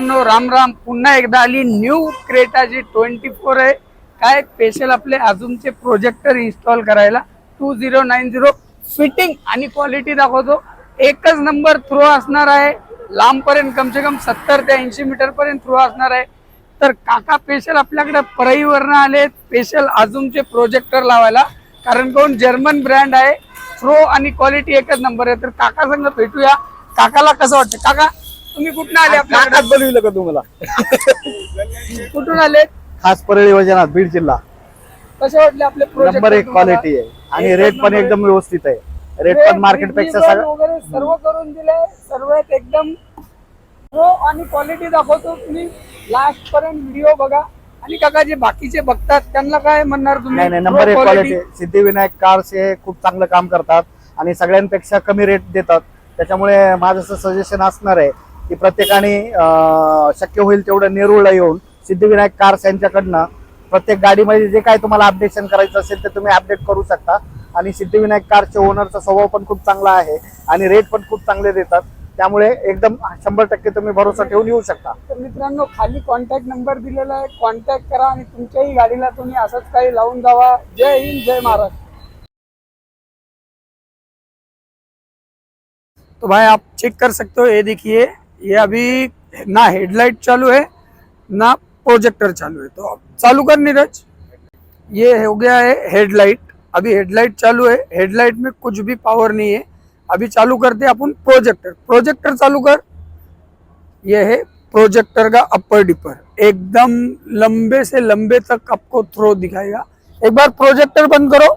राम राम, पुन्हा एकदा आली न्यू क्रेटाची 24 आहे. काय स्पेशल आपले अजूनचे प्रोजेक्टर इन्स्टॉल करायला 2090 फिटिंग आणि क्वालिटी दाखवतो. एकच नंबर थ्रो असणार आहे, लांब पर्यंत कमसे कम 70 ते 80 मीटर पर्यंत थ्रो असणार आहे. तर काका स्पेशल आपल्याकडे परईवरनं आले स्पेशल अजूनचे प्रोजेक्टर लावायला, कारण कोण जर्मन ब्रँड आहे. थ्रो आणि क्वालिटी एकच नंबर आहे. तर काका संग भेटूया. काकाला कसं वाटतं? काका तुम्ही कुठून आले? आपल्याकडे बनविलं का तुम्हाला? कुठून आले? खास परळी वजनात बीड जिल्हा. कसे वाटले आपले प्रोजेक्ट? नंबर एक क्वालिटी आहे आणि रेट पण एकदम व्यवस्थित आहे. रेट पण मार्केट पेक्षा वगैरे सर्व करून दिले. सर्व एकदम प्रो आणि क्वालिटी दाखवतो. तुम्ही लास्ट पर्यंत व्हिडिओ बघा. आणि काका जे बाकीचे बघतात त्यांना काय म्हणणार तुम्ही? नाही नंबर एक क्वालिटी. सिद्धिविनायक कार्स हे खूप चांगलं काम करतात आणि सगळ्यांपेक्षा कमी रेट देतात. त्याच्यामुळे माझं असं सजेशन असणार आहे की प्रत्येकाने शक्य होईल तेवढं नेरूळला येऊन सिद्धिविनायक कार्स यांच्याकडनं प्रत्येक गाडीमध्ये जे काय तुम्हाला अपडेशन करायचं असेल ते तुम्ही अपडेट करू शकता. आणि सिद्धिविनायक कारचे ओनरचा स्वभाव पण खूप चांगला आहे आणि रेट पण खूप चांगले देतात. त्यामुळे एकदम 100% तुम्ही भरोसा ठेवून येऊ शकता. तर मित्रांनो, खाली कॉन्टॅक्ट नंबर दिलेला आहे, कॉन्टॅक्ट करा आणि तुमच्याही गाडीला तुम्ही असंच काही लावून जावा. जय हिंद, जय महाराष्ट्र. तो भाई आप चेक कर सकते हो, ये देखिए, ये अभी ना हेडलाइट चालू है ना प्रोजेक्टर चालू है. तो आप चालू कर नीरज. ये हो गया है हेडलाइट. अभी हेडलाइट चालू है. हेडलाइट में कुछ भी पावर नहीं है. अभी चालू करते हैं अपन प्रोजेक्टर. प्रोजेक्टर चालू कर. ये है प्रोजेक्टर का अपर डिपर, एकदम लंबे से लंबे तक आपको थ्रो दिखाएगा. एक बार प्रोजेक्टर बंद करो.